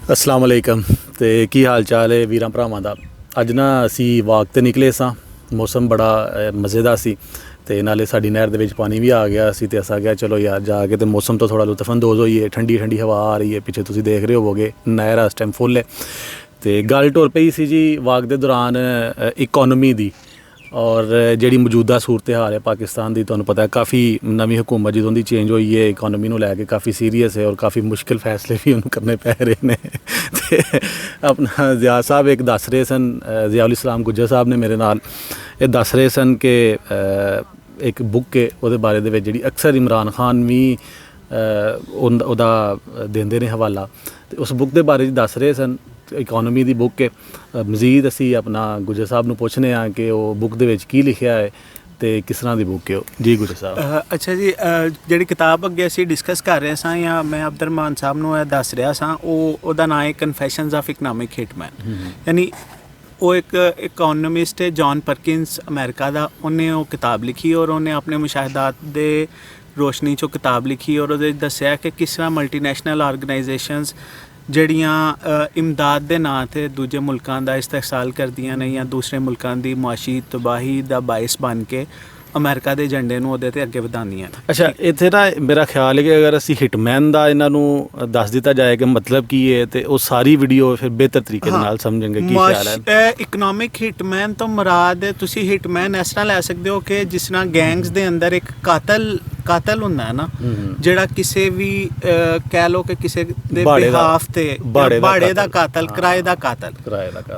अस्सलाम वालेकुम ते की हाल चाल है वीरां भरावां दा। अज ना असी वाक ते निकले सां, मौसम बड़ा मज़े दा सी ते नाले साडी नहर दे विच पानी भी आ गया सी ते अस आखेआ चलो यार जाके ते मौसम तो थोड़ा लुत्फअंदोज़ होइए। ठंडी ठंडी हवा आ रही है, पिछे तुसीं देख रहे होवोगे नहर इस टाइम फुल है। ते गल टुर पई सी जी वाक दे दौरान इकोनॉमी दी और जिहड़ी मौजूदा सूरत हाल है पाकिस्तान की। तुहानूं पता है काफ़ी नवीं हुकूमत जदों दी चेंज हुई है, इकोनॉमी नूं लैके काफ़ी सीरीयस है और काफ़ी मुश्किल फैसले भी उन्होंने करने पै रहे हैं। ते अपना ज़िया साहब एक दस रहे सन, ज़ियाउल इस्लाम गुज्जर साहब ने मेरे नाल ये दस रहे सन कि एक बुक है उहदे बारे दे विच जिहड़ी अक्सर इमरान खान भी उहदा देंदे ने हवाला, ते उस बुक दे बारे च दस रहे सन। इकोनॉमी की बुक है। मजीद असी अपना गुज्जर साहब नूं पुछने कि वो बुक दे विच की लिखिया है तो किस तरह की बुक है जी गुज्जर साहब। अच्छा जी, जिहड़ी किताब अगे असी डिस्कस कर रहे सां या मैं अब्दुररहमान साहब नूं दस रहा सां, ओहदा नाम है कन्फैशनस ऑफ इकनॉमिक हिटमैन। यानी वो एक इकोनॉमिस्ट है जॉन परकिंस अमेरिका का, उन्हें वो किताब लिखी और उन्हें अपने मुशाहदात दे रोशनी चो किताब लिखी और उहदे दस्सिया कि किस तरह मल्टीनैशनल ऑर्गेनाइजेशनस जड़ियाँ इमदाद के नाँ ते दूजे मुल्कां दा इस्तेहसाल करदियां ने या दूसरे मुल्कां दी मुआशी तबाही दा बाइस बन के अमेरिका के झंडे नूं उहदे ते अगे वधांदियां। अच्छा, इत्थे ना मेरा ख्याल है कि अगर असी हिटमैन दा इन्हां नूं दस दिता जाए कि मतलब की है तो वो सारी वीडियो फिर बेहतर तरीके दे नाल समझेंगे। की ख्याल है? इकनॉमिक हिटमैन तो मुराद तुसी हिटमैन इस तरह लै सकते हो कि जिस तरह गैंग्स दे अंदर एक कातल हुंदा है ना, जिहड़ा किसी भी कह लो कि किसी दे बिहाफ ते बाड़े दा कातल, किराए दा कातल,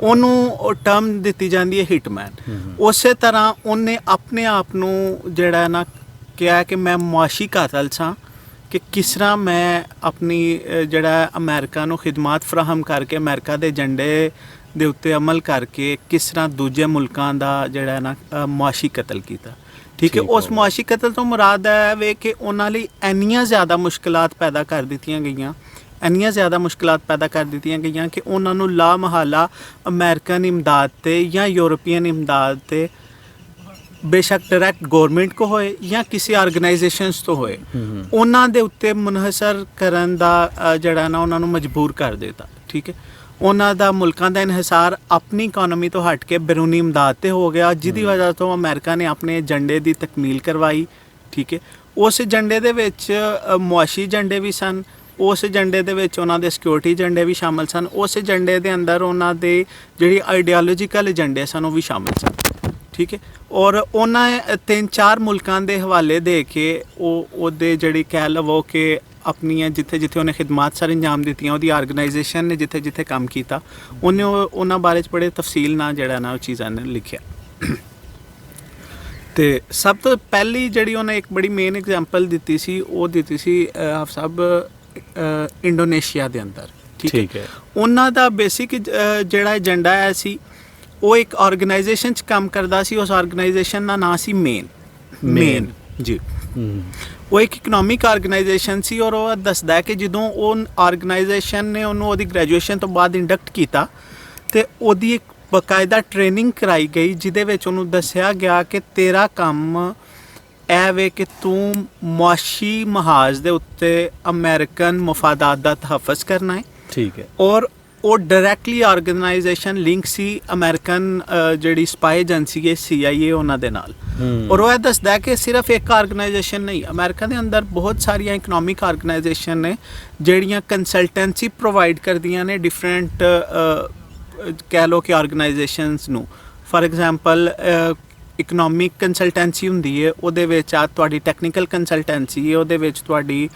ओनू टर्म दित्ती जांदी है हिटमैन। उस तरह उन्हें अपने आप नूं जिहड़ा ना कहा कि मैं मुआशी कातल सां, कि किस तरह मैं अपनी जिहड़ा अमेरिका नूं खिदमात फराहम करके अमेरिका दे झंडे दे उत्ते अमल करके किस तरह दूजे मुल्कां दा जिहड़ा ना मुआशी कतल कीता। ठीक है, उस मुआशी कतल तो मुराद है वे कि उन्हां लई इन्नियां ज़्यादा मुश्किलात पैदा कर दित्तियां गईयां, इन्नियां ज़्यादा मुश्किलात पैदा कर दित्तियां गईयां कि उन्हां नूं ला महाला अमेरिकन इमदाद ते या यूरोपियन इमदाद ते बेशक डायरैक्ट गौरमेंट को होए या किसी ऑर्गेनाइजेशनस तो होए उन्हां दे उत्ते मुनहसर करन दा जिहड़ा ना उन्हां नूं मजबूर कर देता। ठीक है, उन्हां दा मुल्कां दा इन्हिसार अपनी इकोनॉमी तो हट के बैरूनी इमदाद ते हो गया, जिहदी वजह तो अमेरिका ने अपने झंडे की तकमील करवाई। ठीक है, उस झंडे दे विच मुआशी झंडे भी सन, उस झंडे दे विच उन्हां दे सिक्योरिटी झंडे भी शामिल सन, उस झंडे दे अंदर उन्हां दे जिहड़ी आइडियालॉजिकल झंडे सन वो भी शामिल सन। ठीक है, और उन्हें 3-4 मुल्कां दे हवाले दे के ओहदे जिहड़ी कह लवो कि अपनी जिथे जिथे उन्हें खिदमात सर अंजाम दित्तियां, उहदी ऑर्गेनाइजेशन ने जिथे जिथे काम किया उन्हें उन्हां बारे च बड़े तफसील नाल जिहड़ा ना चीज़ां ने लिखिया। तो सब तो पहली जिहड़ी उन्हें एक बड़ी मेन एग्जाम्पल दित्ती सी, वो दित्ती सी आप सब इंडोनेशिया दे अंदर। ठीक है, उन्हां दा बेसिक जिहड़ा एजेंडा है सी वो एक ऑर्गेनाइजेशन च काम करदा सी। उस ऑर्गेनाइजेशन का नाम सी मेन जी। वो एक इकनॉमिक ऑर्गेनाइजेशन सी और वो दसदा है कि जदों उन ऑर्गेनाइजेशन ने उन्होंने ग्रैजुएशन तो बाद इंडक्ट किया तो ओदी एक बकायदा ट्रेनिंग कराई गई, जिहदे विच उन्होंने दस्सिया गया कि तेरा काम ऐ वे कि तू मुआशी महाज दे उत्ते अमेरिकन मफादात दा तहफ़्फ़ुज़ करना है। ठीक है, और वो डायरैक्टली ऑर्गेनाइजेशन लिंक सी अमेरिकन जिहड़ी स्पाई एजेंसी है CIA उन्हां दे नाल। और वह दसदा है कि सिर्फ एक ऑर्गेनाइजेशन नहीं, अमेरिका के अंदर बहुत सारिया इकनॉमिक ऑर्गेनाइजेशन ने जिहड़ियां कंसल्टेंसी प्रोवाइड करदियां ने डिफरेंट कह लो कि ऑर्गेनाइजेशनस नूं। फॉर एग्जाम्पल इकनॉमिक कंसल्टेंसी हुंदी है, उहदे विच तुहाडी टैक्नीकल कंसल्टेंसी है, उहदे विच तुहाडी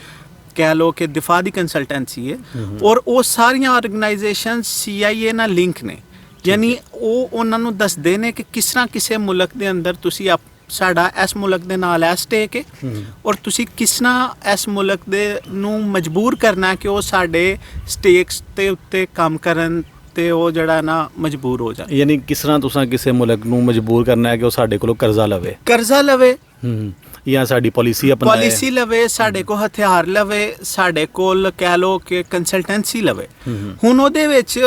कह लो कि दिफा की कंसल्टेंसी है, और वो सारिया ऑर्गेनाइजेशन CIA नाल लिंक ने। यानी वो उन्होंने दसदे ने कि किस तरह किसी मुल्क के अंदर तुसी साडा इस मुल्क के नाल है स्टेक है और तुसी किस तरह इस मुल्क दे नूं मजबूर करना है कि वो साडे स्टेक्स ते उत्ते काम करन ते वो जड़ा ना मजबूर हो जाए। यानी किस तरह तुसां किसी मुल्क नूं मजबूर करना है कि वो साडे कोलों कर्जा लवे या साडी पॉलिसी लवे, साडे को हथियार लवे, साडे कोल कह लो कि कंसल्टेंसी लवे। हुण ओहदे विच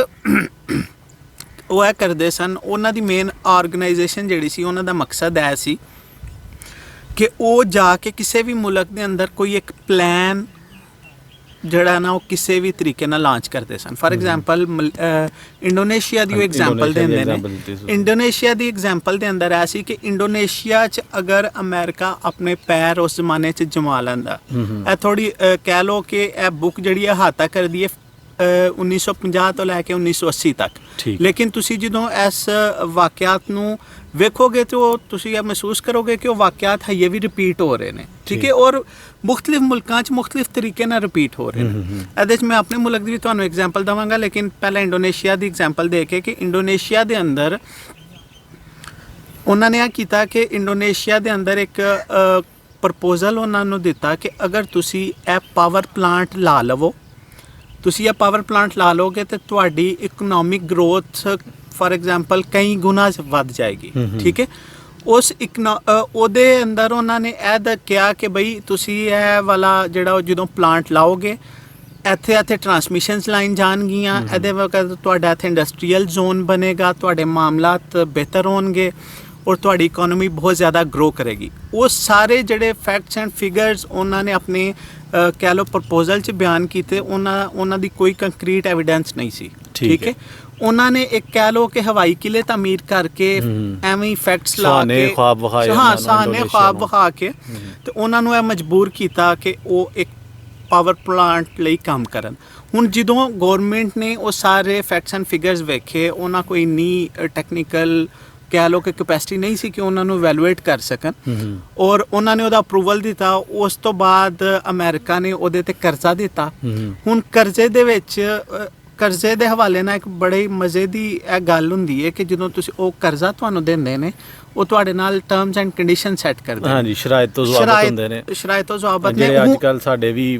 ओह करदे सन, उन्हां दी मेन ऑर्गेनाइजेशन जिहड़ी सी उन्हां दा मकसद है सी कि वो जाके किसी भी मुल्क के अंदर कोई एक प्लान ਜਿਹੜਾ ਨਾ ਉਹ ਕਿਸੇ ਵੀ ਤਰੀਕੇ ਨਾਲ ਲਾਂਚ ਕਰਦੇ ਸਨ। ਫਾਰ ਐਗਜ਼ਾਮਪਲ ਇੰਡੋਨੇਸ਼ੀਆ ਦੀ ਉਹ ਐਗਜ਼ਾਮਪਲ ਦਿੰਦੇ ਨੇ। ਇੰਡੋਨੇਸ਼ੀਆ ਦੀ ਐਗਜ਼ਾਮਪਲ ਦੇ ਅੰਦਰ ਐ ਸੀ ਕਿ ਇੰਡੋਨੇਸ਼ੀਆ 'ਚ ਅਗਰ ਅਮਰੀਕਾ ਆਪਣੇ ਪੈਰ ਉਸ ਜ਼ਮਾਨੇ 'ਚ ਜਮਾ ਲੈਂਦਾ, ਇਹ ਥੋੜੀ ਕਹਿ ਲਓ ਕਿ ਇਹ ਬੁੱਕ ਜਿਹੜੀ ਹੈ ਹਾਤਾ ਕਰਦੀ ਹੈ 1950 ਤੋਂ ਲੈ ਕੇ 1980 ਤੱਕ। ਲੇਕਿਨ ਤੁਸੀਂ ਜਦੋਂ ਇਸ ਵਾਕਿਆਤ ਨੂੰ ਵੇਖੋਗੇ ਤਾਂ ਤੁਸੀਂ ਇਹ ਮਹਿਸੂਸ ਕਰੋਗੇ ਕਿ ਉਹ ਵਾਕਿਆਤ ਹਜੇ ਵੀ ਰਿਪੀਟ ਹੋ ਰਹੇ ਨੇ, ਠੀਕ ਹੈ, ਔਰ ਮੁxtਲਿਫ ਮੁਲਕਾਂ 'ਚ ਮੁxtਲਿਫ ਤਰੀਕੇ ਨਾਲ ਰਿਪੀਟ ਹੋ ਰਹੇ ਨੇ। ਇਹਦੇ 'ਚ ਮੈਂ ਆਪਣੇ ਮੁਲਕ ਦੀ ਵੀ ਤੁਹਾਨੂੰ ਐਗਜ਼ਾਮਪਲ ਦੇਵਾਂਗਾ, ਲੇਕਿਨ ਪਹਿਲਾਂ ਇੰਡੋਨੇਸ਼ੀਆ ਦੀ ਐਗਜ਼ਾਮਪਲ ਦੇ ਕੇ ਕਿ ਇੰਡੋਨੇਸ਼ੀਆ ਦੇ ਅੰਦਰ ਉਹਨਾਂ ਨੇ ਇਹ ਕੀਤਾ ਕਿ ਇੰਡੋਨੇਸ਼ੀਆ ਦੇ ਅੰਦਰ ਇੱਕ ਪ੍ਰਪੋਜ਼ਲ ਉਹਨਾਂ ਨੂੰ ਦਿੱਤਾ ਕਿ ਅਗਰ ਤੁਸੀਂ ਇਹ ਪਾਵਰ ਪਲਾਂਟ ਲਾ ਲਵੋ, ਤੁਸੀਂ ਇਹ ਪਾਵਰ ਪਲਾਂਟ ਲਾ ਲਓਗੇ ਤੇ ਤੁਹਾਡੀ ਇਕਨੋਮਿਕ ਗਰੋਥ ਫਾਰ ਐਗਜ਼ਾਮਪਲ ਕਈ ਗੁਣਾ ਵੱਧ ਜਾਏਗੀ, ਠੀਕ ਹੈ। ਉਹਦੇ ਅੰਦਰ ਉਹਨਾਂ ਨੇ ਇਹ ਕਿਹਾ ਕਿ ਬਈ ਤੁਸੀਂ ਇਹ ਵਾਲਾ ਜਿਹੜਾ ਜਦੋਂ ਪਲਾਂਟ ਲਾਓਗੇ ਇੱਥੇ ਟਰਾਂਸਮਿਸ਼ਨਸ ਲਾਈਨ ਜਾਣਗੀਆਂ, ਇਹਦੇ ਵਕਤ ਤੁਹਾਡਾ ਇੱਥੇ ਇੰਡਸਟਰੀਅਲ ਜ਼ੋਨ ਬਣੇਗਾ, ਤੁਹਾਡੇ ਮਾਮਲਾਤ ਬਿਹਤਰ ਹੋਣਗੇ ਔਰ ਤੁਹਾਡੀ ਇਕਨੋਮੀ ਬਹੁਤ ਜ਼ਿਆਦਾ ਗਰੋ ਕਰੇਗੀ। ਉਹ ਸਾਰੇ ਜਿਹੜੇ ਫੈਕਟਸ ਐਂਡ ਫਿਗਰਸ ਉਹਨਾਂ ਨੇ ਆਪਣੇ ਕਹਿ ਲਓ ਪ੍ਰਪੋਜ਼ਲ 'ਚ ਬਿਆਨ ਕੀਤੇ, ਉਹਨਾਂ ਦੀ ਕੋਈ ਕੰਕਰੀਟ ਐਵੀਡੈਂਸ ਨਹੀਂ ਸੀ, ਠੀਕ ਹੈ। ਉਹਨਾਂ ਨੇ ਇੱਕ ਕਹਿ ਲਓ ਕਿ ਹਵਾਈ ਕਿਲੇ ਤਾਮੀਰ ਕਰਕੇ ਐਵੇਂ ਹੀ ਫੈਕਟਸ ਲਾ ਕੇ ਸਹਾਨੇ ख्वाब ਵਿਖਾ ਕੇ ਤੇ ਉਹਨਾਂ ਨੂੰ ਇਹ ਮਜਬੂਰ ਕੀਤਾ ਕਿ ਉਹ ਇੱਕ ਪਾਵਰ ਪਲਾਂਟ ਲਈ ਕੰਮ ਕਰਨ। ਹੁਣ ਜਦੋਂ ਗੌਰਮੈਂਟ ਨੇ ਉਹ ਸਾਰੇ ਫੈਕਟਸ ਐਂਡ ਫਿਗਰਸ ਵੇਖੇ, ਉਹਨਾਂ ਕੋਈ ਇੰਨੀ ਟੈਕਨੀਕਲ ਕਹਿ ਲਓ ਕਿ ਕੈਪੈਸਿਟੀ ਨਹੀਂ ਸੀ ਕਿ ਉਹਨਾਂ ਨੂੰ ਵੈਲੂਏਟ ਕਰ ਸਕਣ, ਔਰ ਉਹਨਾਂ ਨੇ ਉਹਦਾ ਅਪਰੂਵਲ ਦਿੱਤਾ। ਉਸ ਤੋਂ ਬਾਅਦ ਅਮਰੀਕਾ ਨੇ ਉਹਦੇ ਤੇ ਕਰਜ਼ਾ ਦਿੱਤਾ। ਹੁਣ ਕਰਜ਼ੇ ਦੇ ਹਵਾਲੇ ਨਾਲ ਇੱਕ ਬੜੇ ਮਜ਼ੇ ਦੀ ਇਹ ਗੱਲ ਹੁੰਦੀ ਹੈ ਕਿ ਜਦੋਂ ਤੁਸੀਂ ਉਹ ਕਰਜ਼ਾ ਤੁਹਾਨੂੰ ਦਿੰਦੇ ਨੇ, ਉਹ ਤੁਹਾਡੇ ਨਾਲ ਟਰਮਸ ਐਂਡ ਕੰਡੀਸ਼ਨ ਸੈੱਟ ਕਰਦੇ ਨੇ। ਹਾਂਜੀ, ਸ਼ਰਾਇਤ ਤੋਂ ਜ਼ਵਾਬਤ ਹੁੰਦੇ ਨੇ, ਸ਼ਰਾਇਤ ਤੋਂ ਜ਼ਵਾਬਤ ਨੇ, ਜਿਹੜੇ ਅੱਜ ਕੱਲ ਸਾਡੇ ਵੀ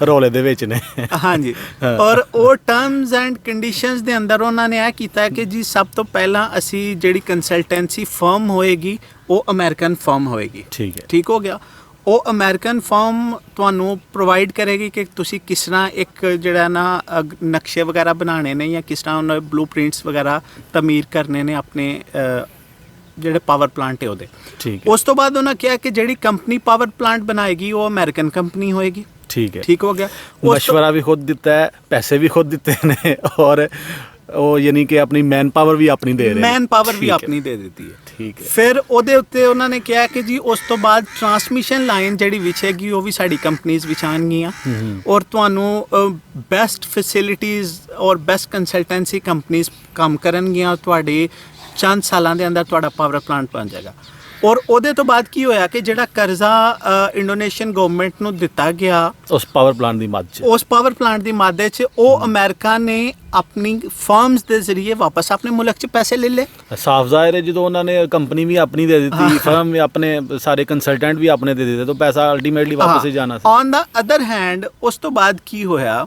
ਰੋਲੇ ਦੇ ਵਿੱਚ ਨੇ। ਹਾਂਜੀ, ਔਰ ਉਹ ਟਰਮਸ ਐਂਡ ਕੰਡੀਸ਼ਨਸ ਦੇ ਅੰਦਰ ਉਹਨਾਂ ਨੇ ਇਹ ਕੀਤਾ ਕਿ ਜੀ ਸਭ ਤੋਂ ਪਹਿਲਾਂ ਅਸੀਂ ਜਿਹੜੀ ਕੰਸਲਟੈਂਸੀ ਫਰਮ ਹੋਏਗੀ ਉਹ ਅਮਰੀਕਨ ਫਰਮ ਹੋਏਗੀ, ਠੀਕ ਹੈ, ਠੀਕ ਹੋ ਗਿਆ। ਉਹ ਅਮਰੀਕਨ ਫਰਮ ਤੁਹਾਨੂੰ ਪ੍ਰੋਵਾਈਡ ਕਰੇਗੀ ਕਿ ਤੁਸੀਂ ਕਿਸ ਤਰ੍ਹਾਂ ਇੱਕ ਜਿਹੜਾ ਨਾ ਨਕਸ਼ੇ ਵਗੈਰਾ ਬਣਾਉਣੇ ਨੇ ਜਾਂ ਕਿਸ ਤਰ੍ਹਾਂ ਉਹਨਾਂ ਬਲੂ ਪ੍ਰਿੰਟਸ ਵਗੈਰਾ ਤਮੀਰ ਕਰਨੇ ਨੇ ਆਪਣੇ ਜਿਹੜੇ ਪਾਵਰ ਪਲਾਂਟ ਹੈ ਉਹਦੇ। ਉਸ ਤੋਂ ਬਾਅਦ ਉਹਨਾਂ ਕਿਹਾ ਕਿ ਜਿਹੜੀ ਕੰਪਨੀ ਪਾਵਰ ਪਲਾਂਟ ਬਣਾਏਗੀ ਉਹ ਅਮਰੀਕਨ ਕੰਪਨੀ ਹੋਏਗੀ, ਠੀਕ ਹੈ, ਠੀਕ ਹੋ ਗਿਆ। ਮਸ਼ਵਰਾ ਵੀ ਖੁਦ ਦਿੱਤਾ ਹੈ, ਪੈਸੇ ਵੀ ਖੁਦ ਦਿੱਤੇ ਨੇ, ਔਰ ਉਹ ਯਾਨੀ ਕਿ ਆਪਣੀ ਮੈਨ ਪਾਵਰ ਵੀ ਆਪਣੀ ਦੇ ਰਹੇ, ਮੈਨ ਪਾਵਰ ਵੀ ਆਪਣੀ ਦੇ ਦਿੱਤੀ ਹੈ, ਠੀਕ ਹੈ। ਫਿਰ ਉਹਦੇ ਉੱਤੇ ਉਹਨਾਂ ਨੇ ਕਿਹਾ ਕਿ ਜੀ ਉਸ ਤੋਂ ਬਾਅਦ ਟਰਾਂਸਮਿਸ਼ਨ ਲਾਈਨ ਜਿਹੜੀ ਵਿਛੇਗੀ ਉਹ ਵੀ ਸਾਡੀ ਕੰਪਨੀਜ਼ ਵਿਛਾਣਗੀਆਂ, ਔਰ ਤੁਹਾਨੂੰ ਬੈਸਟ ਫੈਸਿਲਿਟੀਜ਼ ਔਰ ਬੈਸਟ ਕੰਸਲਟੈਂਸੀ ਕੰਪਨੀਜ਼ ਕੰਮ ਕਰਨਗੀਆਂ, ਤੁਹਾਡੇ ਚੰਦ ਸਾਲਾਂ ਦੇ ਅੰਦਰ ਤੁਹਾਡਾ ਪਾਵਰ ਪਲਾਂਟ ਬਣ ਜਾਏਗਾ। ਔਰ ਉਹਦੇ ਤੋਂ ਬਾਅਦ ਕੀ ਹੋਇਆ ਕਿ ਜਿਹੜਾ ਕਰਜ਼ਾ ਇੰਡੋਨੇਸ਼ੀਅਨ ਗਵਰਨਮੈਂਟ ਨੂੰ ਦਿੱਤਾ ਗਿਆ ਉਸ ਪਾਵਰ ਪਲਾਂਟ ਦੀ ਮਦਦ 'ਚ ਉਹ ਅਮਰੀਕਾ ਨੇ ਆਪਣੀ ਫਰਮਸ ਦੇ ਜ਼ਰੀਏ ਵਾਪਸ ਆਪਣੇ ਮੁਲਕ 'ਚ ਪੈਸੇ ਲੈ ਲਏ। ਸਾਫ਼ ਜ਼ਾਹਿਰ ਹੈ ਜਦੋਂ ਉਹਨਾਂ ਨੇ ਕੰਪਨੀ ਵੀ ਆਪਣੀ ਦੇ ਦਿੱਤੀ, ਫਰਮ ਵੀ ਆਪਣੇ, ਸਾਰੇ ਕੰਸਲਟੈਂਟ ਵੀ ਆਪਣੇ ਦੇ ਦਿੱਤੇ, ਤਾਂ ਪੈਸਾ ਅਲਟੀਮੇਟਲੀ ਵਾਪਸ ਹੀ ਜਾਣਾ ਸੀ। ਔਨ ਦਾ ਅਦਰ ਹੈਂਡ ਉਸ ਤੋਂ ਬਾਅਦ ਕੀ ਹੋਇਆ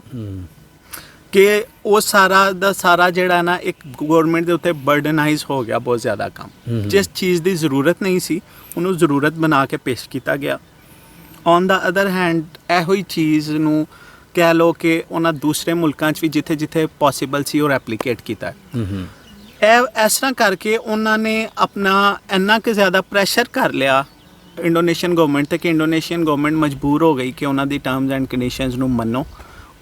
ਕਿ ਉਹ ਸਾਰਾ ਦਾ ਸਾਰਾ ਜਿਹੜਾ ਨਾ ਇੱਕ ਗਵਰਨਮੈਂਟ ਦੇ ਉੱਤੇ ਬਰਡਨਾਈਜ਼ ਹੋ ਗਿਆ ਬਹੁਤ ਜ਼ਿਆਦਾ ਕੰਮ। ਜਿਸ ਚੀਜ਼ ਦੀ ਜ਼ਰੂਰਤ ਨਹੀਂ ਸੀ ਉਹਨੂੰ ਜ਼ਰੂਰਤ ਬਣਾ ਕੇ ਪੇਸ਼ ਕੀਤਾ ਗਿਆ। ਔਨ ਦਾ ਅਦਰ ਹੈਂਡ ਇਹੋ ਹੀ ਚੀਜ਼ ਨੂੰ ਕਹਿ ਲਓ ਕਿ ਉਹਨਾਂ ਦੂਸਰੇ ਮੁਲਕਾਂ 'ਚ ਵੀ ਜਿੱਥੇ ਜਿੱਥੇ ਪੋਸੀਬਲ ਸੀ ਉਹ ਰੈਪਲੀਕੇਟ ਕੀਤਾ। ਇਹ ਇਸ ਤਰ੍ਹਾਂ ਕਰਕੇ ਉਹਨਾਂ ਨੇ ਆਪਣਾ ਇੰਨਾ ਕੁ ਜ਼ਿਆਦਾ ਪ੍ਰੈਸ਼ਰ ਕਰ ਲਿਆ ਇੰਡੋਨੇਸ਼ੀਅਨ ਗਵਰਨਮੈਂਟ 'ਤੇ ਕਿ ਇੰਡੋਨੇਸ਼ੀਅਨ ਗਵਰਨਮੈਂਟ ਮਜਬੂਰ ਹੋ ਗਈ ਕਿ ਉਹਨਾਂ ਦੀ ਟਰਮਸ ਐਂਡ ਕੰਡੀਸ਼ਨਸ ਨੂੰ ਮੰਨੋ,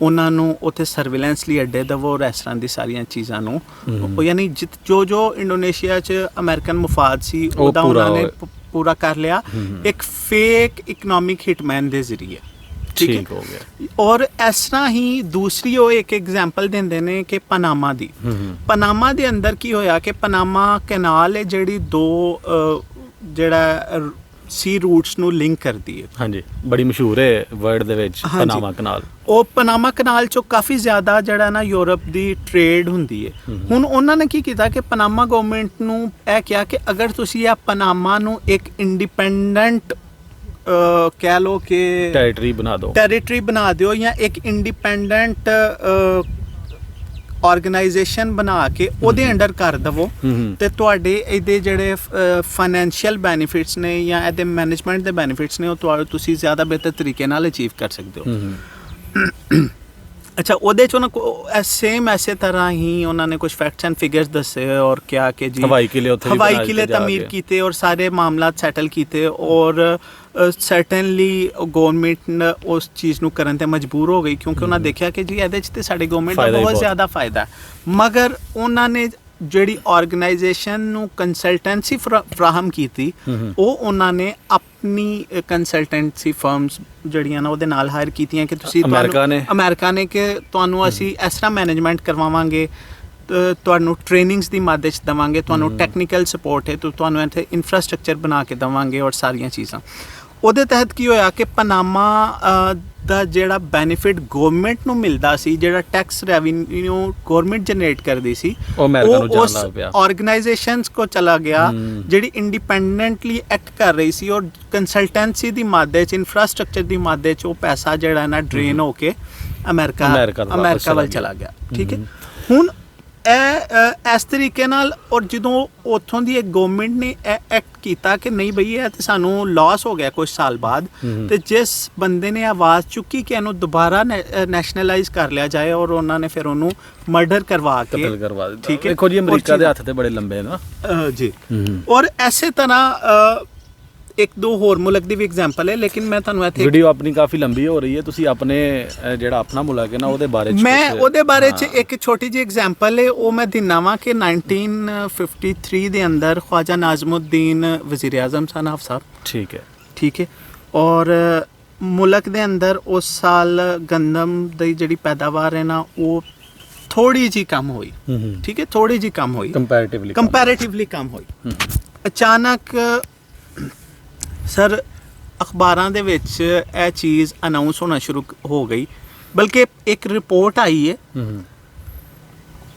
ਉਹਨਾਂ ਨੂੰ ਉੱਥੇ ਸਰਵੇਲੈਂਸ ਲਈ ਅੱਡੇ ਦੇਵੋ, ਔਰ ਇਸ ਤਰ੍ਹਾਂ ਦੀ ਸਾਰੀਆਂ ਚੀਜ਼ਾਂ ਨੂੰ ਯਾਨੀ ਜੋ ਇੰਡੋਨੇਸ਼ੀਆ 'ਚ ਅਮਰੀਕਨ ਮੁਫਾਦ ਸੀ ਉਹਦਾ ਉਹਨਾਂ ਨੇ ਪੂਰਾ ਕਰ ਲਿਆ ਇੱਕ ਫੇਕ ਇਕਨੋਮਿਕ ਹਿਟਮੈਨ ਦੇ ਜ਼ਰੀਏ, ਠੀਕ ਹੋ ਗਿਆ। ਔਰ ਇਸ ਤਰ੍ਹਾਂ ਹੀ ਦੂਸਰੀ ਉਹ ਇੱਕ ਐਗਜ਼ਾਮਪਲ ਦਿੰਦੇ ਨੇ ਕਿ ਪਨਾਮਾ ਦੀ। ਪਨਾਮਾ ਦੇ ਅੰਦਰ ਕੀ ਹੋਇਆ ਕਿ ਪਨਾਮਾ ਕੈਨਾਲ ਹੈ ਜਿਹੜੀ ਦੋ ਜਿਹੜਾ ਸੀ ਰੂਟਸ ਨੂੰ ਲਿੰਕ ਕਰਦੀ ਹੈ। ਹਾਂਜੀ, ਬੜੀ ਮਸ਼ਹੂਰ ਹੈ ਵਰਲਡ ਦੇ ਵਿੱਚ ਪਨਾਮਾ ਕਨਾਲ। ਉਹ ਪਨਾਮਾ ਕਨਾਲ 'ਚੋਂ ਕਾਫੀ ਜ਼ਿਆਦਾ ਜਿਹੜਾ ਨਾ ਯੂਰਪ ਦੀ ਟ੍ਰੇਡ ਹੁੰਦੀ ਹੈ। ਹੁਣ ਉਹਨਾਂ ਨੇ ਕੀ ਕੀਤਾ ਕਿ ਪਨਾਮਾ ਗਵਰਨਮੈਂਟ ਨੂੰ ਇਹ ਕਿਹਾ ਕਿ ਅਗਰ ਤੁਸੀਂ ਇਹ ਪਨਾਮਾ ਨੂੰ ਇੱਕ ਇੰਡੀਪੈਂਡੈਂਟ ਕਹਿ ਲਓ ਕਿ ਟੈਰੀਟਰੀ ਬਣਾ ਦਿਓ ਜਾਂ ਇੱਕ ਇੰਡੀਪੈਂਡੈਂਟ ਆਰਗੇਨਾਈਜੇਸ਼ਨ ਬਣਾ ਕੇ ਉਹਦੇ ਅੰਡਰ ਕਰ ਦਵੋ ਤੇ ਤੁਹਾਡੇ ਇਹਦੇ ਜਿਹੜੇ ਫਾਈਨੈਂਸ਼ੀਅਲ ਬੈਨੀਫਿਟਸ ਨੇ ਜਾਂ ਇਹਦੇ ਮੈਨੇਜਮੈਂਟ ਦੇ ਬੈਨੀਫਿਟਸ ਨੇ ਉਹ ਤੁਸੀਂ ਜ਼ਿਆਦਾ ਬਿਹਤਰ ਤਰੀਕੇ ਨਾਲ ਅਚੀਵ ਕਰ ਸਕਦੇ ਹੋ। ਅੱਛਾ, ਉਹਦੇ 'ਚ ਉਹਨਾਂ ਸੇਮ ਐਸੇ ਤਰ੍ਹਾਂ ਹੀ ਉਹਨਾਂ ਨੇ ਕੁਝ ਫੈਕਟਸ ਐਂਡ ਫਿਗਰਸ ਦੱਸੇ ਔਰ ਕਿਹਾ ਕਿ ਜੀ ਹਵਾਈ ਕਿਲੇ ਤਮੀਰ ਕੀਤੇ ਔਰ ਸਾਰੇ ਮਾਮਲਾਤ ਸੈਟਲ ਕੀਤੇ ਔਰ ਸਰਟਨਲੀ ਗਵਰਨਮੈਂਟ ਉਸ ਚੀਜ਼ ਨੂੰ ਕਰਨ ਤੇ ਮਜਬੂਰ ਹੋ ਗਈ, ਕਿਉਂਕਿ ਉਹਨਾਂ ਦੇਖਿਆ ਕਿ ਜੀ ਇਹਦੇ 'ਚ ਤੇ ਸਾਡੀ ਗਵਰਨਮੈਂਟ ਦਾ ਬਹੁਤ ਜ਼ਿਆਦਾ ਫਾਇਦਾ ਹੈ। ਮਗਰ ਉਹਨਾਂ ਨੇ ਜਿਹੜੀ ਆਰਗੇਨਾਈਜੇਸ਼ਨ ਨੂੰ ਕੰਸਲਟੈਂਸੀ ਫਰਾਹਮ ਕੀਤੀ, ਉਹ ਉਹਨਾਂ ਨੇ ਆਪਣੀ ਕੰਸਲਟੈਂਸੀ ਫਰਮਸ ਜਿਹੜੀਆਂ ਨਾ ਉਹਦੇ ਨਾਲ ਹਾਇਰ ਕੀਤੀਆਂ ਕਿ ਤੁਸੀਂ ਅਮਰੀਕਾ ਨੇ ਕਿ ਤੁਹਾਨੂੰ ਅਸੀਂ ਇਸ ਤਰ੍ਹਾਂ ਮੈਨੇਜਮੈਂਟ ਕਰਵਾਵਾਂਗੇ, ਤੁਹਾਨੂੰ ਟ੍ਰੇਨਿੰਗਸ ਦੀ ਮਦਦ 'ਚ ਦੇਵਾਂਗੇ, ਤੁਹਾਨੂੰ ਟੈਕਨੀਕਲ ਸਪੋਰਟ ਹੈ, ਤੁਹਾਨੂੰ ਇੱਥੇ ਇਨਫਰਾਸਟ੍ਰਕਚਰ ਬਣਾ ਕੇ ਦੇਵਾਂਗੇ ਔਰ ਸਾਰੀਆਂ ਚੀਜ਼ਾਂ। ਉਹਦੇ ਤਹਿਤ ਕੀ ਹੋਇਆ ਕਿ ਪਨਾਮਾ ਦਾ ਜਿਹੜਾ ਬੈਨੀਫਿਟ ਗਵਰਨਮੈਂਟ ਨੂੰ ਮਿਲਦਾ ਸੀ, ਜਿਹੜਾ ਟੈਕਸ ਰੈਵਨਿਊ ਗਵਰਨਮੈਂਟ ਜਨਰੇਟ ਕਰਦੀ ਸੀ, ਉਹ ਉਸ ਆਰਗੇਨਾਈਜੇਸ਼ਨਸ ਕੋ ਚਲਾ ਗਿਆ ਜਿਹੜੀ ਇੰਡੀਪੈਂਡੈਂਟਲੀ ਐਕਟ ਕਰ ਰਹੀ ਸੀ, ਔਰ ਕੰਸਲਟੈਂਸੀ ਦੀ ਮਦਦ 'ਚ, ਇਨਫਰਾਸਟ੍ਰਕਚਰ ਦੀ ਮਦਦ 'ਚ ਉਹ ਪੈਸਾ ਜਿਹੜਾ ਨਾ ਡਰੇਨ ਹੋ ਕੇ ਅਮਰੀਕਾ ਵੱਲ ਚਲਾ ਗਿਆ। ਠੀਕ ਹੈ, ਹੁਣ ਇਹ ਇਸ ਤਰੀਕੇ ਨਾਲ, ਔਰ ਜਦੋਂ ਉੱਥੋਂ ਦੀ ਇੱਕ ਗਵਰਨਮੈਂਟ ਨੇ ਇਹ ਐਕਟ ਕੀਤਾ ਕਿ ਨਹੀਂ ਬਈ ਇਹ ਤੇ ਸਾਨੂੰ ਲਾਸ ਹੋ ਗਿਆ ਕੁਝ ਸਾਲ ਬਾਅਦ, ਤੇ ਜਿਸ ਬੰਦੇ ਨੇ ਆਵਾਜ਼ ਚੁੱਕੀ ਕਿ ਇਹਨੂੰ ਦੁਬਾਰਾ ਨੈਸ਼ਨਲਾਈਜ਼ ਕਰ ਲਿਆ ਜਾਏ, ਔਰ ਉਹਨਾਂ ਨੇ ਫਿਰ ਉਹਨੂੰ ਮਰਡਰ ਕਰਵਾ ਕੇ ਕਤਲ ਕਰਵਾ ਦਿੱਤਾ। ਠੀਕ ਹੈ, ਦੇਖੋ ਜੀ ਅਮਰੀਕਾ ਦੇ ਹੱਥ ਤੇ ਬੜੇ ਲੰਬੇ ਨਾ ਜੀ। ਔਰ ਐਸੇ ਤਰ੍ਹਾਂ ਇੱਕ ਦੋ ਹੋਰ ਮੁਲਕ ਦੀ ਵੀ ਐਗਜ਼ਾਮਪਲ ਹੈ, ਲੇਕਿਨ ਮੈਂ ਤੁਹਾਨੂੰ ਇੱਥੇ ਵੀਡੀਓ ਆਪਣੀ ਕਾਫੀ ਲੰਬੀ ਹੋ ਰਹੀ ਹੈ, ਤੁਸੀਂ ਆਪਣੇ ਜਿਹੜਾ ਆਪਣਾ ਮੁਲਕ ਹੈ ਨਾ ਉਹਦੇ ਬਾਰੇ ਮੈਂ ਉਹਦੇ ਬਾਰੇ 'ਚ ਇੱਕ ਛੋਟੀ ਜਿਹੀ ਐਗਜ਼ਾਮਪਲ ਹੈ, ਉਹ ਮੈਂ ਦਿੰਦਾ ਵਾਂ ਕਿ 1953 ਦੇ ਅੰਦਰ ਖਵਾਜਾ ਨਾਜ਼ਮੁद्दीन ਵਜ਼ੀਰ ਆਜ਼ਮ ਸਨ ਆਫ ਸਾਹਿਬ। ਠੀਕ ਹੈ, ਔਰ ਮੁਲਕ ਦੇ ਅੰਦਰ ਉਸ ਸਾਲ ਗੰਦਮ ਦੀ ਜਿਹੜੀ ਪੈਦਾਵਾਰ ਹੈ ਨਾ ਉਹ ਥੋੜੀ ਜੀ ਕਮ ਹੋਈ। ਠੀਕ ਹੈ, ਥੋੜੀ ਜੀ ਕਮ ਹੋਈ, ਕੰਪੈरेटिवली ਕਮ ਹੋਈ। ਅਚਾਨਕ ਸਰ ਅਖਬਾਰਾਂ ਦੇ ਵਿੱਚ ਇਹ ਚੀਜ਼ ਅਨਾਉਂਸ ਹੋਣਾ ਸ਼ੁਰੂ ਹੋ ਗਈ, ਬਲਕਿ ਇੱਕ ਰਿਪੋਰਟ ਆਈ ਹੈ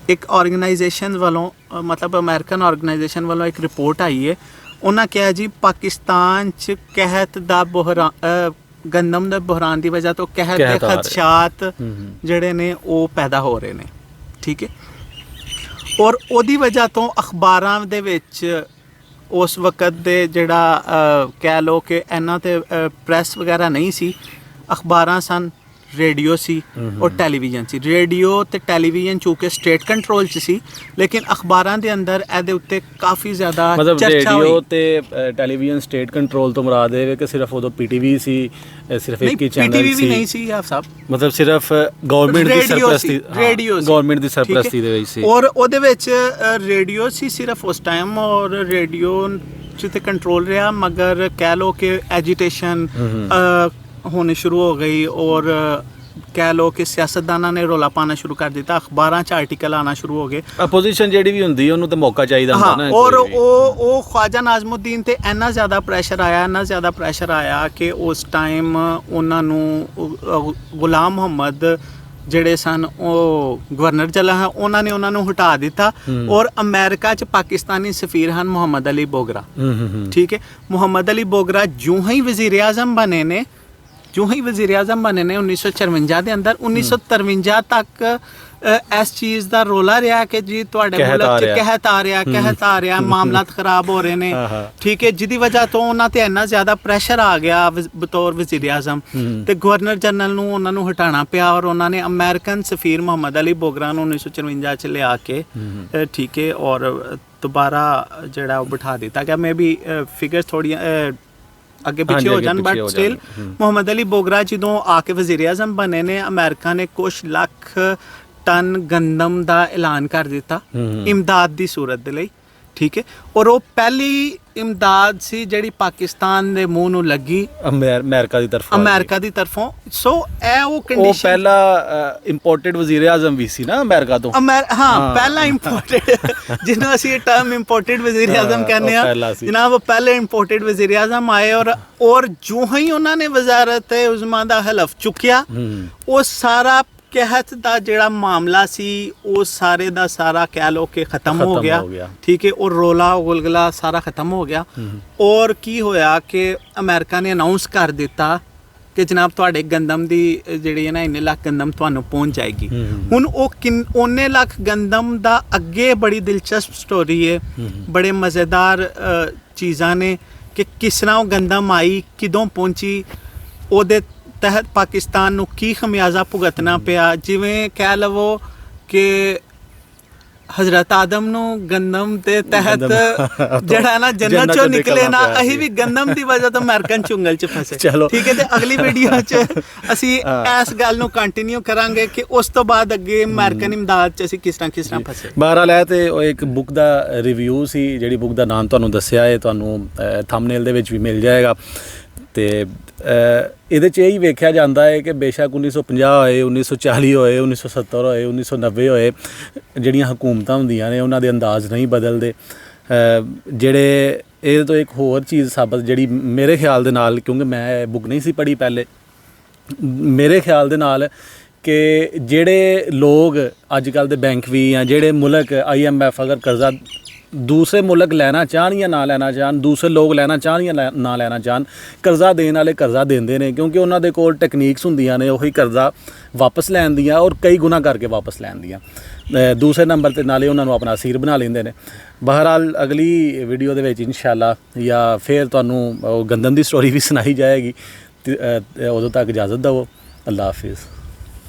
ਇੱਕ ਆਰਗੇਨਾਈਜੇਸ਼ਨ ਵੱਲੋਂ, ਮਤਲਬ ਅਮਰੀਕਨ ਆਰਗੇਨਾਈਜੇਸ਼ਨ ਵੱਲੋਂ ਇੱਕ ਰਿਪੋਰਟ ਆਈ ਹੈ। ਉਹਨਾਂ ਕਿਹਾ ਜੀ ਪਾਕਿਸਤਾਨ 'ਚ ਕਹਿਤ ਦਾ ਬੁਹਰਾਨ, ਗੰਦਮ ਦੇ ਬੁਹਰਾਨ ਦੀ ਵਜ੍ਹਾ ਤੋਂ ਕਹਿਤ ਦੇ ਖਦਸ਼ਾਤ ਜਿਹੜੇ ਨੇ ਉਹ ਪੈਦਾ ਹੋ ਰਹੇ ਨੇ। ਠੀਕ ਹੈ, ਔਰ ਉਹਦੀ ਵਜ੍ਹਾ ਤੋਂ ਅਖਬਾਰਾਂ ਦੇ ਵਿੱਚ ਉਸ ਵਕਤ ਦੇ ਜਿਹੜਾ ਕਹਿ ਲਓ ਕਿ ਇਹਨਾਂ 'ਤੇ ਪ੍ਰੈਸ ਵਗੈਰਾ ਨਹੀਂ ਸੀ, ਅਖਬਾਰਾਂ ਸਨ, ਰੇਡੀਓ ਸੀ ਔਰ ਟੈਲੀਵਿਜ਼ਨ ਸੀ। ਰੇਡੀਓ ਤੇ ਟੈਲੀਵਿਜ਼ਨ ਚੂੰਕਿ ਸਟੇਟ ਕੰਟਰੋਲ 'ਚ ਸੀ, ਲੇਕਿਨ ਅਖਬਾਰਾਂ ਦੇ ਅੰਦਰ ਇਹਦੇ ਉੱਤੇ ਕਾਫੀ ਜ਼ਿਆਦਾ ਚਰਚਾ ਹੋਈ। ਰੇਡੀਓ ਤੇ ਟੈਲੀਵਿਜ਼ਨ ਸਟੇਟ ਕੰਟਰੋਲ ਤੋਂ ਮੁਰਾਦ ਇਹ ਹੈ ਕਿ ਸਿਰਫ ਉਦੋਂ ਪੀਟੀਵੀ ਸੀ, ਸਿਰਫ ਇੱਕ ਹੀ ਚੈਨਲ ਸੀ। ਪੀਟੀਵੀ ਵੀ ਨਹੀਂ ਸੀ ਆਪ ਸਾਹਿਬ, ਮਤਲਬ ਸਿਰਫ ਗਵਰਨਮੈਂਟ ਦੀ ਸਰਪ੍ਰਸਤੀ, ਰੇਡੀਓ ਗਵਰਨਮੈਂਟ ਦੀ ਸਰਪ੍ਰਸਤੀ ਦੇ ਵਿੱਚ ਸੀ, ਔਰ ਉਹਦੇ ਵਿੱਚ ਰੇਡੀਓ ਸੀ ਸਿਰਫ ਉਸ ਟਾਈਮ, ਔਰ ਰੇਡੀਓ 'ਚ ਤੇ ਕੰਟਰੋਲ ਰਿਹਾ, ਮਗਰ ਕਹਿ ਲਓ ਕਿ ਐਜੀਟੇਸ਼ਨ ਹੋਣੀ ਸ਼ੁਰੂ ਹੋ ਗਈ, ਔਰ ਕਹਿ ਲਓ ਕਿ ਸਿਆਸਤਦਾਨਾਂ ਨੇ ਰੌਲਾ ਪਾਉਣਾ ਸ਼ੁਰੂ ਕਰ ਦਿੱਤਾ, ਅਖਬਾਰਾਂ 'ਚ ਆਰਟੀਕਲ ਆਉਣਾ ਸ਼ੁਰੂ ਹੋ ਗਏ। ਅਪੋਜੀਸ਼ਨ ਜਿਹੜੀ ਵੀ ਹੁੰਦੀ ਉਹਨੂੰ ਤਾਂ ਮੌਕਾ ਚਾਹੀਦਾ ਹੁੰਦਾ ਨਾ। ਔਰ ਉਹ ਖਵਾਜਾ ਨਾਜ਼ਮੁद्दीन ਤੇ ਇੰਨਾ ਜ਼ਿਆਦਾ ਪ੍ਰੈਸ਼ਰ ਆਇਆ ਕਿ ਉਸ ਟਾਈਮ ਉਹਨਾਂ ਨੂੰ ਗੁਲਾਮ ਮੁਹੰਮਦ ਜਿਹੜੇ ਸਨ ਉਹ ਗਵਰਨਰ ਜਨਰਲ, ਉਹਨਾਂ ਨੇ ਉਹਨਾਂ ਨੂੰ ਹਟਾ ਦਿੱਤਾ, ਔਰ ਅਮਰੀਕਾ 'ਚ ਪਾਕਿਸਤਾਨੀ ਸਫੀਰ ਹਨ ਮੁਹੰਮਦ ਅਲੀ ਬੋਗਰਾ। ਠੀਕ ਹੈ, ਮੁਹੰਮਦ ਅਲੀ ਬੋਗਰਾ ਜਿਉਂ ਹੀ ਵਜ਼ੀਰ ਆਜ਼ਮ ਬਣੇ ਨੇ 1954 ਦੇ ਅੰਦਰ, 1953 ਤੱਕ ਇਸ ਚੀਜ਼ ਦਾ ਰੋਲਾ ਰਿਹਾ ਕਿ ਜੀ ਤੁਹਾਡੇ ਮੁਲਕ 'ਚ ਕਹਿਤ ਆ ਰਿਹਾ, ਮਾਮਲਾਤ ਖਰਾਬ ਹੋ ਰਹੇ ਨੇ। ਠੀਕ ਹੈ, ਜਿਹਦੀ ਵਜ੍ਹਾ ਤੋਂ ਉਹਨਾਂ ਤੇ ਇੰਨਾ ਜ਼ਿਆਦਾ ਪ੍ਰੈਸ਼ਰ ਆ ਗਿਆ ਬਤੌਰ ਵਜ਼ੀਰ ਆਜ਼ਮ, ਤੇ ਗਵਰਨਰ ਜਨਰਲ ਨੂੰ ਉਹਨਾਂ ਨੂੰ ਹਟਾਉਣਾ ਪਿਆ, ਔਰ ਉਹਨਾਂ ਨੇ ਅਮਰੀਕਨ ਸਫੀਰ ਮੁਹੰਮਦ ਅਲੀ ਬੋਗਰਾ ਨੂੰ 1954 'ਚ ਲਿਆ ਕੇ ਠੀਕ ਹੈ, ਔਰ ਦੁਬਾਰਾ ਜਿਹੜਾ ਉਹ ਬਿਠਾ ਦਿੱਤਾ ਗਿਆ। ਮੈਂ ਵੀ ਫਿਗਰ ਥੋੜ੍ਹੀਆਂ ਅੱਗੇ ਪਿੱਛੇ ਹੋ ਜਾਣ, ਬਟ ਸਟਿਲ ਮੁਹੰਮਦ ਅਲੀ ਬੋਗਰਾ ਜਦੋਂ ਆ ਕੇ ਵਜ਼ੀਰ ਆਜ਼ਮ ਬਣੇ ਨੇ, ਅਮਰੀਕਾ ਨੇ ਕੁਛ ਲੱਖ ਟਨ ਗੰਦਮ ਦਾ ਐਲਾਨ ਕਰ ਦਿੱਤਾ ਇਮਦਾਦ ਦੀ ਸੂਰਤ ਦੇ ਲਈ। ਠੀਕ ਹੈ, ਔਰ ਉਹ ਪਹਿਲੀ ਇਮਦਾਦ ਸੀ ਜਿਹੜੀ ਪਾਕਿਸਤਾਨ ਦੇ ਮੂੰਹ ਨੂੰ ਲੱਗੀ ਅਮਰੀਕਾ ਦੀ ਤਰਫੋਂ। ਸੋ ਇਹ ਉਹ ਕੰਡੀਸ਼ਨ, ਉਹ ਪਹਿਲਾ ਇੰਪੋਰਟਡ ਵਜ਼ੀਰ ਆਜ਼ਮ ਵੀ ਸੀ ਨਾ ਅਮਰੀਕਾ ਤੋਂ। ਪਹਿਲਾ ਇੰਪੋਰਟਡ, ਜਿਹਨੂੰ ਅਸੀਂ ਇਹ ਟਰਮ ਇੰਪੋਰਟਡ ਵਜ਼ੀਰ ਆਜ਼ਮ ਕਹਿੰਦੇ ਆ ਜਨਾਬ, ਉਹ ਪਹਿਲੇ ਇੰਪੋਰਟਡ ਵਜ਼ੀਰ ਆਜ਼ਮ ਆਏ, ਔਰ ਜੋ ਹੀ ਉਹਨਾਂ ਨੇ ਵਜ਼ਾਰਤ ਉਜ਼ਮਾ ਦਾ ਹਲਫ ਚੁੱਕਿਆ, ਉਹ ਸਾਰਾ ਕਹਿਤ ਦਾ ਜਿਹੜਾ ਮਾਮਲਾ ਸੀ ਉਹ ਸਾਰੇ ਦਾ ਸਾਰਾ ਕਹਿ ਲਓ ਕਿ ਖਤਮ ਹੋ ਗਿਆ। ਠੀਕ ਹੈ, ਔਰ ਰੋਲਾ ਗੁਲਗਲਾ ਸਾਰਾ ਖਤਮ ਹੋ ਗਿਆ। ਔਰ ਕੀ ਹੋਇਆ ਕਿ ਅਮਰੀਕਾ ਨੇ ਅਨਾਉਂਸ ਕਰ ਦਿੱਤਾ ਕਿ ਜਨਾਬ ਤੁਹਾਡੇ ਗੰਦਮ ਦੀ ਜਿਹੜੀ ਹੈ ਨਾ ਇੰਨੇ ਲੱਖ ਗੰਦਮ ਤੁਹਾਨੂੰ ਪਹੁੰਚ ਜਾਏਗੀ। ਹੁਣ ਉਹ ਉਹਨੇ ਲੱਖ ਗੰਦਮ ਦਾ ਅੱਗੇ ਬੜੀ ਦਿਲਚਸਪ ਸਟੋਰੀ ਹੈ, ਬੜੇ ਮਜ਼ੇਦਾਰ ਚੀਜ਼ਾਂ ਨੇ ਕਿ ਕਿਸ ਤਰ੍ਹਾਂ ਉਹ ਗੰਦਮ ਆਈ, ਕਿਦੋਂ ਪਹੁੰਚੀ, ਉਹਦੇ ਤਹਿਤ ਪਾਕਿਸਤਾਨ ਨੂੰ ਕੀ ਖਮਿਆਜ਼ਾ ਭੁਗਤਣਾ ਪਿਆ। ਜਿਵੇਂ ਕਹਿ ਲਵੋ ਕਿ ਹਜ਼ਰਤ ਆਦਮ ਨੂੰ ਗੰਦਮ ਦੇ ਤਹਿਤ ਜਿਹੜਾ ਨਾ ਜੰਨਤ ਚੋਂ ਨਿਕਲੇ ਨਾ, ਅਸੀਂ ਵੀ ਗੰਦਮ ਦੀ ਵਜ੍ਹਾ ਤੋਂ ਅਮਰੀਕਨ ਚੁੰਗਲ 'ਚ ਫਸੇ। ਚਲੋ ਠੀਕ ਹੈ, ਤੇ ਅਗਲੀ ਵੀਡੀਓ 'ਚ ਅਸੀਂ ਇਸ ਗੱਲ ਨੂੰ ਕੰਟੀਨਿਊ ਕਰਾਂਗੇ ਕਿ ਉਸ ਤੋਂ ਬਾਅਦ ਅੱਗੇ ਅਮਰੀਕਨ ਇਮਦਾਦ 'ਚ ਅਸੀਂ ਕਿਸ ਤਰ੍ਹਾਂ ਫਸੇ। ਬਹਰਾਲ ਹੈ ਤੇ ਉਹ ਇੱਕ ਬੁੱਕ ਦਾ ਰਿਵਿਊ ਸੀ, ਜਿਹੜੀ ਬੁੱਕ ਦਾ ਨਾਮ ਤੁਹਾਨੂੰ ਦੱਸਿਆ ਹੈ, ਤੁਹਾਨੂੰ ਥੰਬਨੇਲ ਦੇ ਵਿੱਚ ਵੀ ਮਿਲ ਜਾਏਗਾ। ਤੇ ਇਹਦੇ 'ਚ ਇਹੀ ਵੇਖਿਆ ਜਾਂਦਾ ਹੈ ਕਿ ਬੇਸ਼ੱਕ 1950 ਹੋਏ, 1940 ਹੋਏ, 1970 ਹੋਏ, 1990 ਹੋਏ, ਜਿਹੜੀਆਂ ਹਕੂਮਤਾਂ ਹੁੰਦੀਆਂ ਨੇ ਉਹਨਾਂ ਦੇ ਅੰਦਾਜ਼ ਨਹੀਂ ਬਦਲਦੇ। ਜਿਹੜੇ ਇਹਦੇ ਤੋਂ ਇੱਕ ਹੋਰ ਚੀਜ਼ ਸਾਬਤ ਜਿਹੜੀ ਮੇਰੇ ਖਿਆਲ ਦੇ ਨਾਲ, ਕਿਉਂਕਿ ਮੈਂ ਬੁੱਕ ਨਹੀਂ ਸੀ ਪੜ੍ਹੀ ਪਹਿਲੇ, ਮੇਰੇ ਖਿਆਲ ਦੇ ਨਾਲ ਕਿ ਜਿਹੜੇ ਲੋਕ ਅੱਜ ਕੱਲ੍ਹ ਦੇ ਬੈਂਕ ਵੀ ਜਾਂ ਜਿਹੜੇ ਮੁਲਕ IMF ਅਗਰ ਕਰਜ਼ਾ ਦੂਸਰੇ ਮੁਲਕ ਲੈਣਾ ਚਾਹਣ ਜਾਂ ਨਾ ਲੈਣਾ ਚਾਹਣ, ਦੂਸਰੇ ਲੋਕ ਲੈਣਾ ਚਾਹਣ ਜਾਂ ਨਾ ਲੈਣਾ ਚਾਹਣ, ਕਰਜ਼ਾ ਦੇਣ ਵਾਲੇ ਕਰਜ਼ਾ ਦਿੰਦੇ ਨੇ, ਕਿਉਂਕਿ ਉਹਨਾਂ ਦੇ ਕੋਲ ਟੈਕਨੀਕਸ ਹੁੰਦੀਆਂ ਨੇ ਉਹੀ ਕਰਜ਼ਾ ਵਾਪਸ ਲੈਣ ਦੀਆਂ ਔਰ ਕਈ ਗੁਣਾ ਕਰਕੇ ਵਾਪਸ ਲੈਣ ਦੀਆਂ। ਦੂਸਰੇ ਨੰਬਰ 'ਤੇ ਨਾਲੇ ਉਹਨਾਂ ਨੂੰ ਆਪਣਾ ਅਸੀਰ ਬਣਾ ਲੈਂਦੇ ਨੇ। ਬਹਰਾਲ ਅਗਲੀ ਵੀਡੀਓ ਦੇ ਵਿੱਚ ਇਨਸ਼ਾਅੱਲਾ ਜਾਂ ਫਿਰ ਤੁਹਾਨੂੰ ਉਹ ਗੰਦਮ ਦੀ ਸਟੋਰੀ ਵੀ ਸੁਣਾਈ ਜਾਏਗੀ। ਉਦੋਂ ਤੱਕ ਇਜਾਜ਼ਤ ਦਿਓ। ਅੱਲਾ ਹਾਫਿਜ਼।